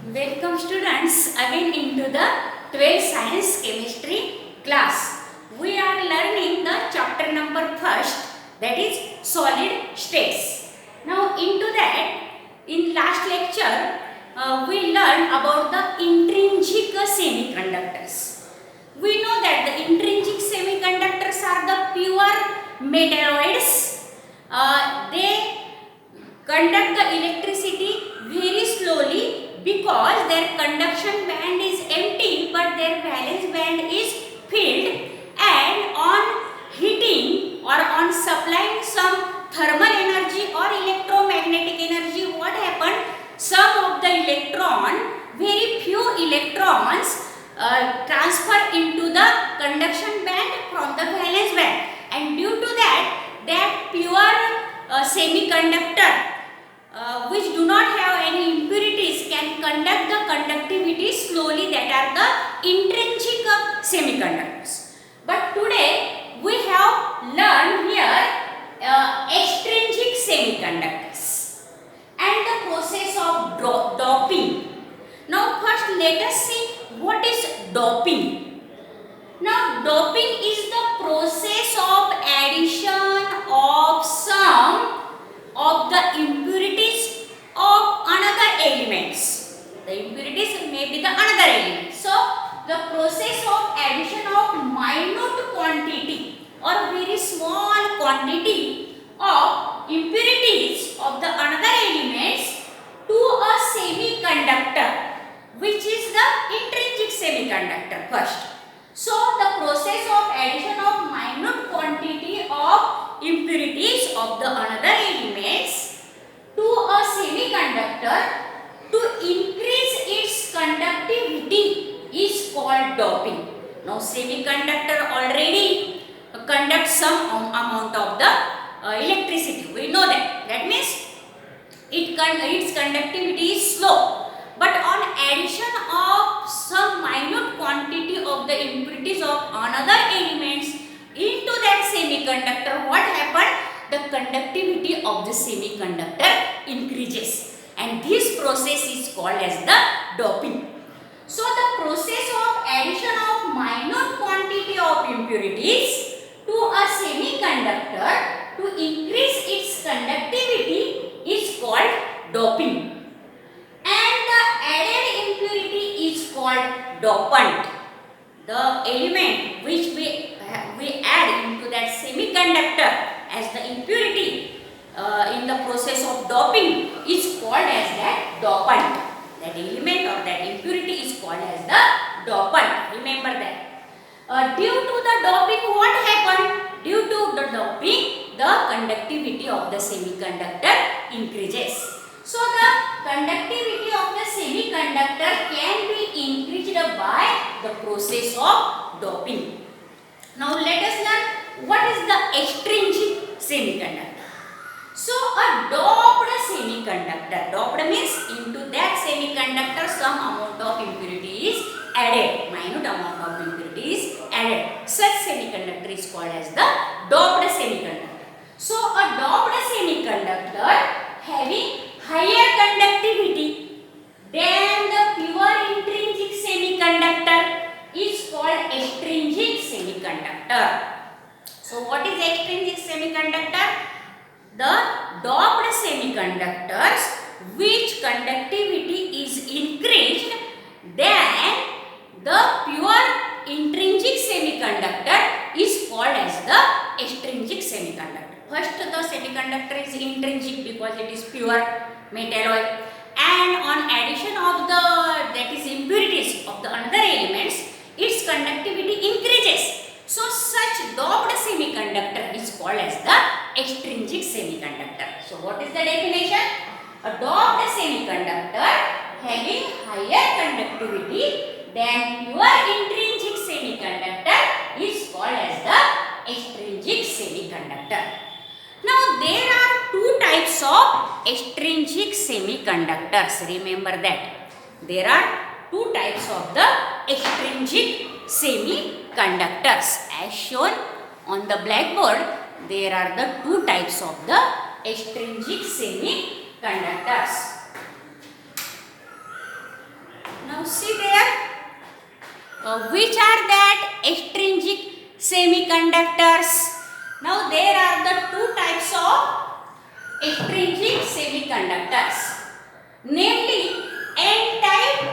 Welcome students again into the 12th science chemistry class. We are learning the chapter number first, that is solid states. Now into that, in last lecture we learned about the intrinsic semiconductors. We know that the intrinsic semiconductors are the pure metalloids. They conduct the electricity very slowly because their conduction band is empty but their valence band is filled, and on heating or on supplying some thermal energy or electromagnetic energy, what happened? Some of the very few electrons transfer into the conduction band from the valence band, and due to that pure semiconductor which do not have any impurities can conduct the conductivity slowly, that are the intrinsic semiconductors. But today we have learned here extrinsic semiconductors and the process of doping. Now first let us see what is doping. Now doping is the process of addition of some of the impurities of another elements. The impurities may be the another element. So the process of addition of minute quantity or very small quantity of impurities of the another elements to a semiconductor, which is the intrinsic semiconductor first. So the process of addition of minute quantity of impurities of the another elements to a semiconductor to increase its conductivity is called doping. Now semiconductor already conducts some amount of the electricity. We know that. That means its conductivity is slow. But on addition of some minute quantity of the impurities of another elements into that semiconductor, what happened? The conductivity of the semiconductor increases, and this process is called as the doping. So the process of addition of minute quantity of impurities to a semiconductor to increase its conductivity is called doping, and the added impurity is called dopant. The element which we add into that semiconductor as the impurity in the process of doping is called as that dopant. That element or that impurity is called as the dopant. Remember that. Due to the doping, what happened? Due to the doping, the conductivity of the semiconductor increases. So the conductivity of the semiconductor can be increased by the process of doping. Now let us learn what is the extrinsic semiconductor. So a doped semiconductor, doped means into that semiconductor some amount of impurity is added, minute amount of impurity is added. Such semiconductor is called as the doped semiconductor. So a doped semiconductor having higher conductivity than the pure intrinsic semiconductor is called extrinsic semiconductor. So what is extrinsic semiconductor? The doped semiconductors which conductivity is increased than the pure intrinsic semiconductor is called as the extrinsic semiconductor. First, the semiconductor is intrinsic because it is pure metalloid, and on addition of the impurities of the another elements, its conductivity increases. So such doped semiconductor is called as the extrinsic semiconductor. So what is the definition? A doped semiconductor having higher conductivity than pure intrinsic semiconductor is called as the extrinsic semiconductor. Now there are two types of extrinsic semiconductors. Remember that. There are two types of the extrinsic semiconductors. As shown on the blackboard, there are the two types of the extrinsic semiconductors. Now see there, which are that extrinsic semiconductors? Now there are the two types of extrinsic semiconductors, namely N type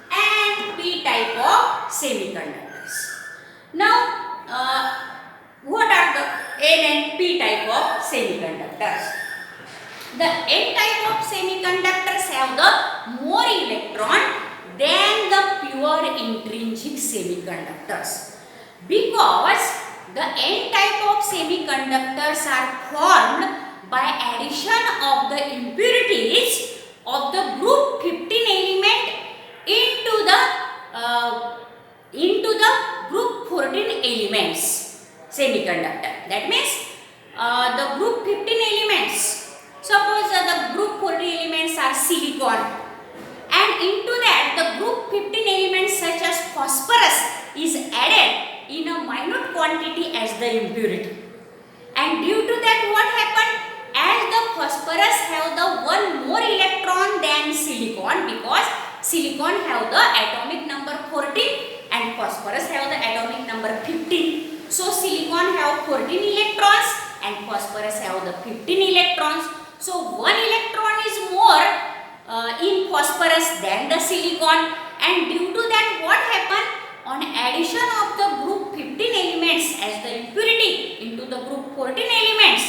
and P type of semiconductors. Now what are the N and P type of semiconductors? The N type of semiconductors have the more electron than the pure intrinsic semiconductors, because the N type of semiconductors are formed by addition of the impurities of the group 15 element into the group 14 elements semiconductor. That means the group 15 elements. Suppose the group 14 elements are silicon, and into that the group 15 elements such as phosphorus is added in a minute quantity as the impurity. And due to that, what happened? As the phosphorus have the one more electron than silicon, because silicon have the atomic number 14 and phosphorus have the atomic number 15. So silicon have 14 electrons and phosphorus have the 15 electrons. So one electron is more in phosphorus than the silicon, and due to that, what happened? On addition of the group 15 elements as the impurity into the group 14 elements,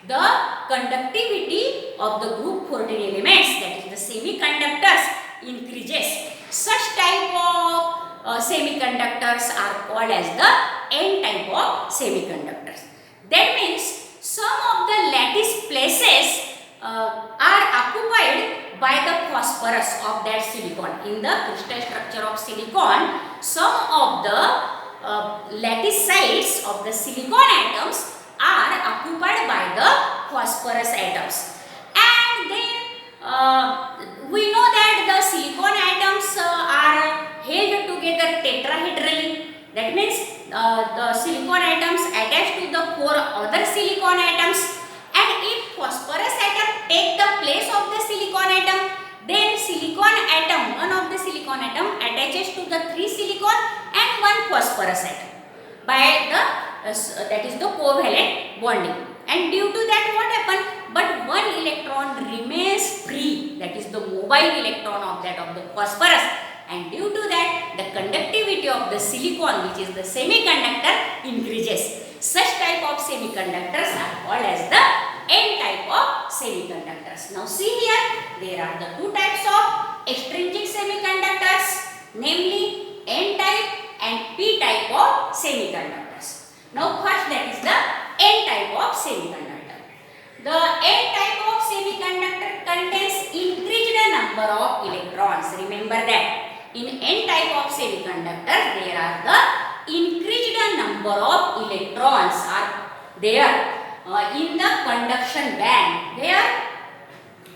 the conductivity of the group 14 elements, that is the semiconductors, increases. Such type of semiconductors are called as the N type of semiconductors. That means some of the lattice places are occupied by the phosphorus of that silicon. In the crystal structure of silicon, some of the lattice sites of the silicon atoms are occupied by the phosphorus atoms. And then we know that the silicon atoms are held together tetrahedrally. That means the silicon atoms attach to the 4 other silicon atoms. And if phosphorus atom take the place of the silicon atom, then silicon atom, one of the silicon atom attaches to the 3 silicon and 1 phosphorus atom by the that is the covalent bonding. And due to that, what happened? But one electron remains free, that is the mobile electron of that of the phosphorus. And due to that, the conductivity of the silicon, which is the semiconductor, increases. Such type of semiconductors are called as the N type of semiconductors. Now see here, there are the two types of extrinsic semiconductors, namely N type and P type of semiconductors. Now first, that is the N type of semiconductor. The N type of semiconductor contains increased number of electrons. Remember that. In N type of semiconductor, there are the increased number of electrons are there in the conduction band. There,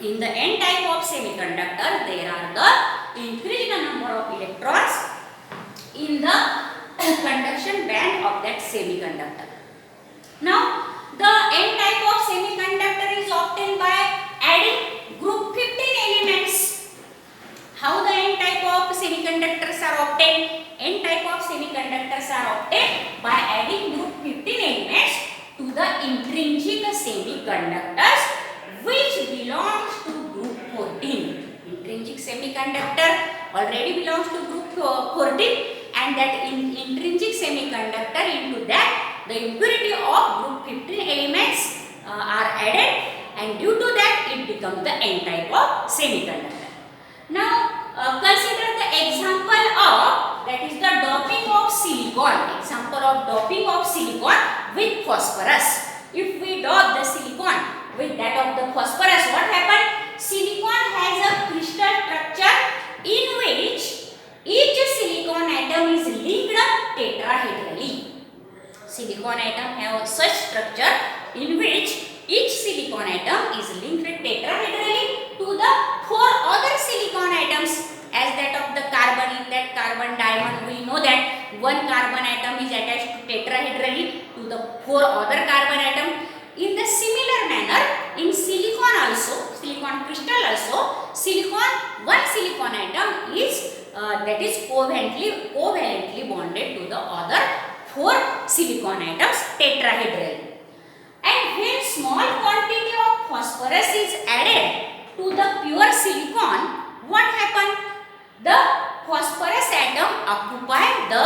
in the N type of semiconductor, there are the increased number of electrons in the conduction band of that semiconductor. Now, the N type of semiconductor is obtained by adding group 15 elements. How the N type of semiconductors are obtained? N type of semiconductors are obtained by adding group 15 elements to the intrinsic semiconductors, which belongs to group 14. Intrinsic semiconductor already belongs to group 14, and that intrinsic semiconductor, into that the impurity of group 15 elements are added, and due to that it becomes the N type of semiconductor. Now consider the example of, that is the doping of silicon. Example of doping of silicon with phosphorus. If we dope the silicon with that of the phosphorus, what happened? Silicon has a crystal structure in which each silicon atom is linked tetrahedrally. Silicon atom have such structure in which each silicon atom is linked tetrahedrally to the 4 other silicon atoms, as that of the carbon. In that carbon diamond, we know that one carbon atom is attached to tetrahedrally to the 4 other carbon atom. In the similar manner, in silicon also, silicon crystal also, one silicon atom is covalently bonded to the other 4 silicon atoms tetrahedrally. And when small quantity of phosphorus is added to the pure silicon, what happens? The phosphorus atom occupy the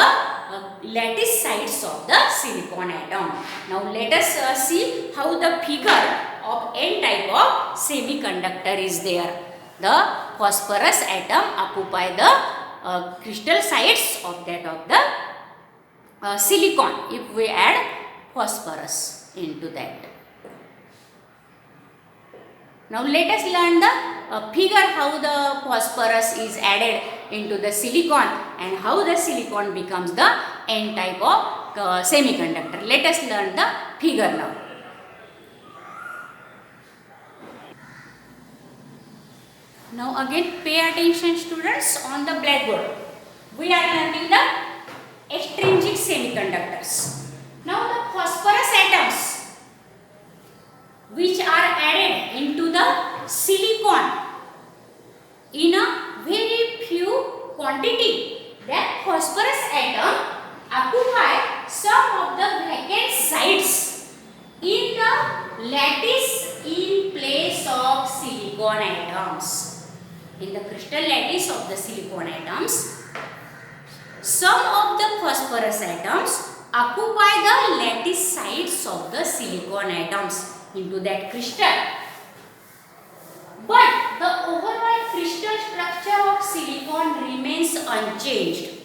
lattice sides of the silicon atom. Now let us see how the figure of N type of semiconductor is there. The phosphorus atom occupy the crystal sides of that of the silicon if we add phosphorus into that. Now let us learn the figure how the phosphorus is added into the silicon and how the silicon becomes the N type of semiconductor. Let us learn the figure now. Now again pay attention students on the blackboard. We are learning the extrinsic semiconductors. Now the phosphorus atoms which are added into the silicon in a very few quantity, that phosphorus atom occupy some of the vacant sides in the lattice in place of silicon atoms. In the crystal lattice of the silicon atoms, some of the phosphorus atoms occupy the lattice sides of the silicon atoms into that crystal. But the overall crystal structure of silicon remains unchanged.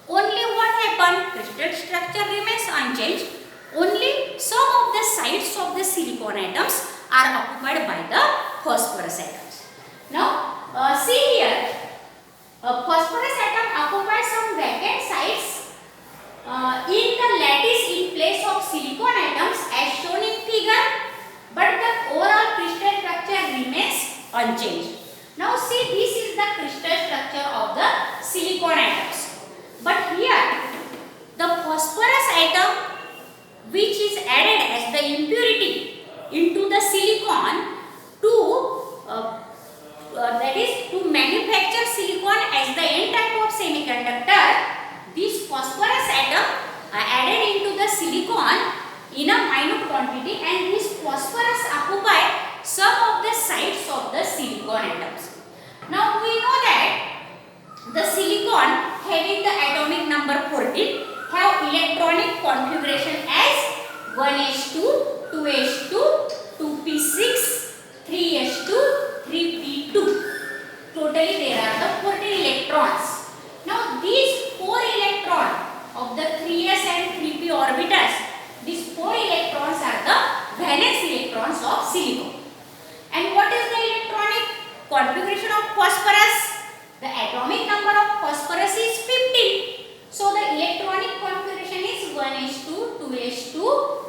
Only what happened? Crystal structure remains unchanged. Only some of the sides of the silicon atoms are occupied by the phosphorus atoms. Now see here, a phosphorus atom occupies some vacant sides in the lattice in place of silicon atoms as shown in figure, but the overall crystal structure remains unchanged. Now see, this is the crystal structure of the silicon atoms. But here the phosphorus atom which is added as the impurity into the silicon to that is to manufacture silicon as the N type of semiconductor, this phosphorus atom are added into the silicon in a minute quantity, and this phosphorus occupy some of the sides of the silicon atoms. Now we know that the silicon having the atomic number 14 have electronic configuration as 1s2, 2s2, 2p6, 3s2, 3p2. Totally there are the 14 electrons. Now these 4 electrons of the 3s and 3p orbitals, these 4 electrons are the valence electrons of silicon. And what is the electronic configuration of phosphorus? The atomic number of phosphorus is 15. So the electronic configuration is 1s2, 2s2,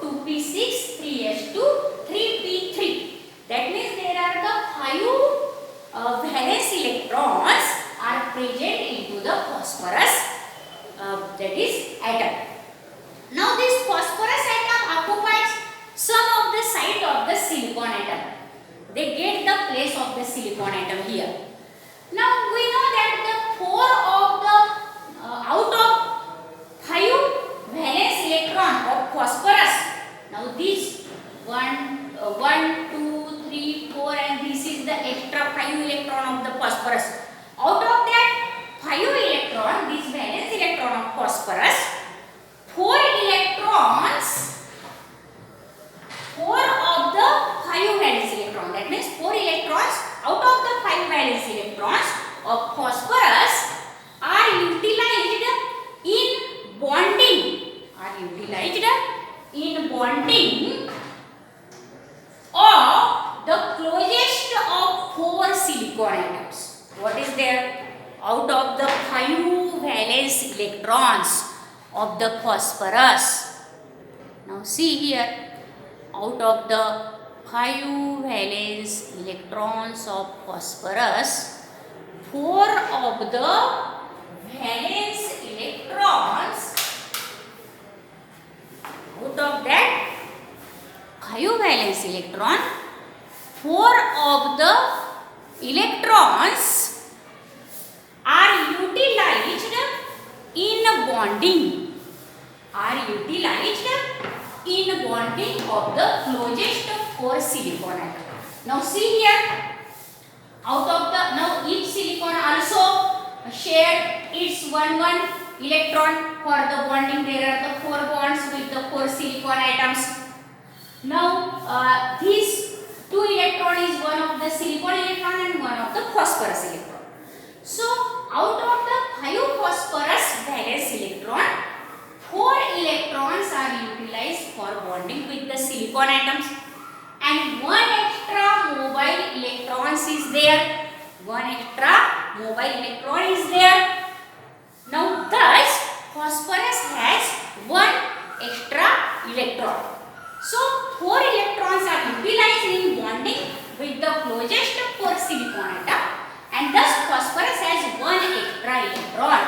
2p6, 3s2, 3p3. That means there are the 5 valence electrons are present into the phosphorus that is atom. Now this phosphorus atom occupies some of the side of the silicon atom. They get the place of the silicon atom here. Now we know that the 4 of the out of 5 valence electron of phosphorus. Now this 1, 2, 3, 4 and this is the extra 5 electron of the phosphorus. Out of that 5 electron, this valence electron of phosphorus, 4 electrons, 4 of the 5 valence electron, that means 4 electrons out of the 5 valence electrons of phosphorus are utilized in bonding, of the closest of 4 silicon atoms. What is there? Out of the 5 valence electrons of the phosphorus. Now see here, out of the 5 valence electrons of phosphorus, 4 of the valence electrons, out of that 5 valence electron, 4 of the electrons are utilized in bonding. Are utilized in bonding of the closest four silicon atom. Now see here, out of the, now each silicon also shared its one electron. For the bonding there are the four bonds with the four silicon atoms. Now these two electron is one of the silicon electron and one of the phosphorus electron. So out of the 5 phosphorus valence electron, 4 electrons are utilized for bonding with the silicon atoms, and one extra mobile electrons is there. One extra mobile electron is there. Now thus phosphorus has one extra electron. So 4 electrons are utilized in bonding with the closest 4 silicon atom, and thus phosphorus has one extra electron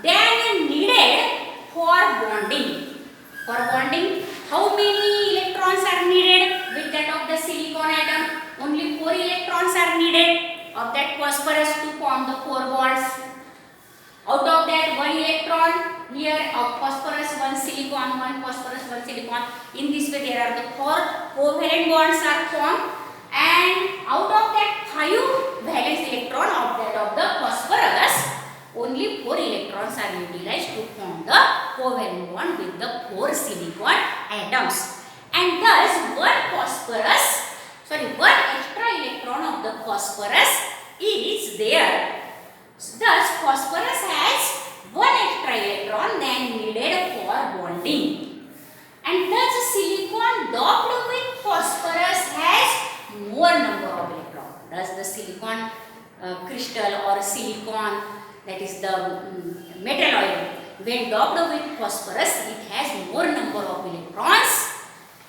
then needed for bonding. For bonding, how many electrons are needed with that of the silicon atom? Only 4 electrons are needed of that phosphorus to form the 4 bonds. Out of that, 1 electron here of phosphorus, 1 silicon, 1 phosphorus, 1 silicon. In this way, there are the 4 covalent bonds are formed, and out of that 5 valence electron of that of the phosphorus, only 4 electrons are utilized to form the covalent bond with the 4 silicon atoms, and thus one extra electron of the phosphorus is there. Thus phosphorus has one extra electron than needed for bonding, and thus silicon doped with phosphorus has more number of electrons. Thus the silicon crystal or silicon, that is the metal oil, when doped with phosphorus, it has more number of electrons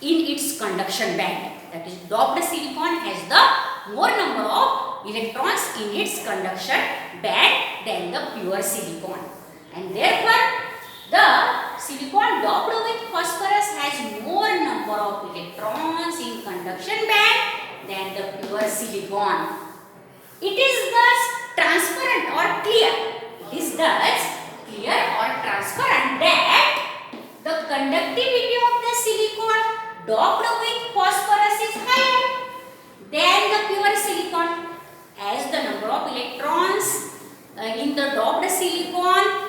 in its conduction band. That is, doped silicon has the more number of electrons in its conduction band than the pure silicon, and therefore the silicon doped with phosphorus has more number of electrons in conduction band than the pure silicon. It is thus transparent or clear. It is thus clear or transparent that the conductivity of the silicon doped with phosphorus is higher than the pure silicon, as the number of electrons in the doped silicon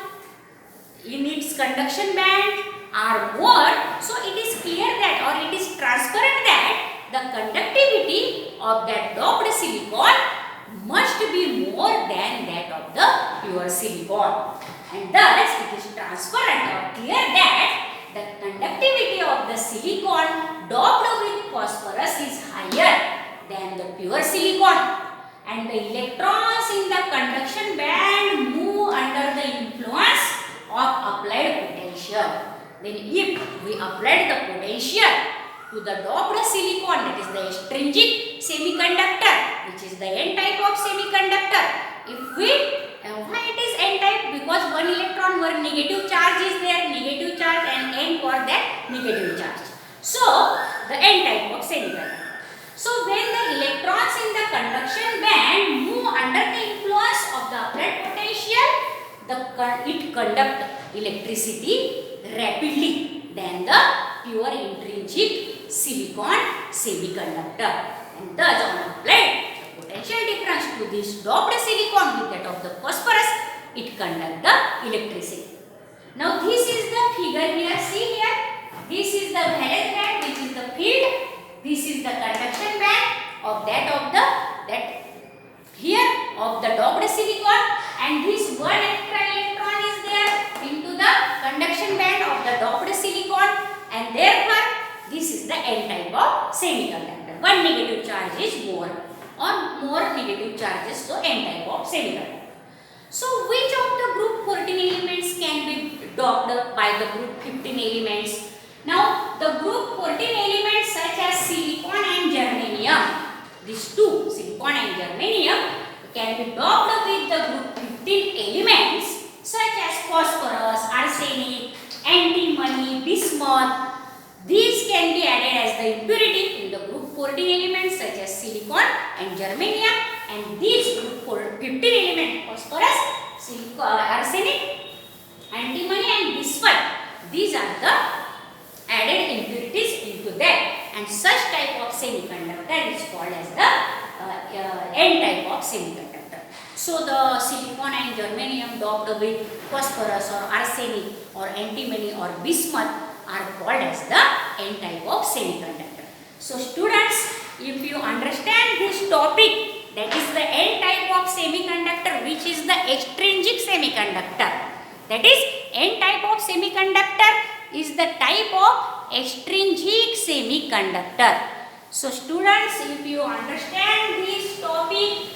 in its conduction band are more. So it is clear that, or it is transparent that, the conductivity of that doped silicon must be more than that of the pure silicon, and thus it is transparent or clear that the conductivity of the silicon doped with phosphorus is higher than the pure silicon, and the electrons in the conduction band move under the influence of applied potential. Then if we applied the potential to the doped silicon, that is the extrinsic semiconductor, which is the N type of semiconductor. If we, why it is N type? Because one electron, one negative charge is there, negative charge, and N for that negative charge. So the N type of semiconductor. So when the electrons in the conduction band move under the influence of the applied potential, it conduct electricity rapidly than the pure intrinsic silicon semiconductor, and thus on applied potential difference to this doped silicon with that of the phosphorus, it conduct the electricity. Now this is the figure here. See here, this is the valence band, which is the field. This is the conduction band of the doped silicon, and this one extra electron is there into the conduction band of the doped silicon, and therefore this is the N type of semiconductor. One negative charge is more, or more negative charges, so N type of semiconductor. So which of the group 14 elements can be doped by the group 15 elements? Now the group 14 elements such as silicon and germanium, these two, silicon and germanium, can be doped with the group 15 elements such as phosphorus, arsenic, antimony, bismuth. These can be added as the impurity in the group 14 elements such as silicon and germanium, and these group 15 element phosphorus, arsenic, antimony and bismuth. These are the added impurities into that, and such type of semiconductor is called as the N type of semiconductor. So the silicon and germanium doped with phosphorus or arsenic or antimony or bismuth are called as the N type of semiconductor. So students, if you understand this topic, that is the N type of semiconductor, which is the extrinsic semiconductor. That is, N type of semiconductor is the type of extrinsic semiconductor. So students, if you understand this topic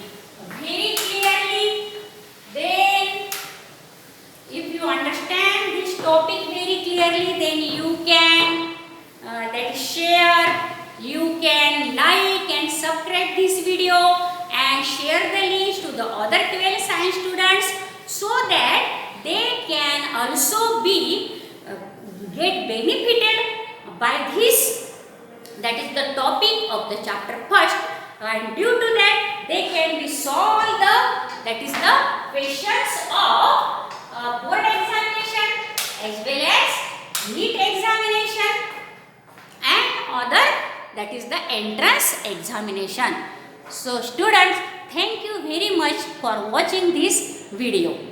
very clearly, then you can share, you can like and subscribe this video and share the links to the other 12 science students, so that they can also get benefited by this, that is the topic of the chapter first, and due to that they can be solved the questions of board examination as well as NEET examination and other, that is the entrance examination. So students, thank you very much for watching this video.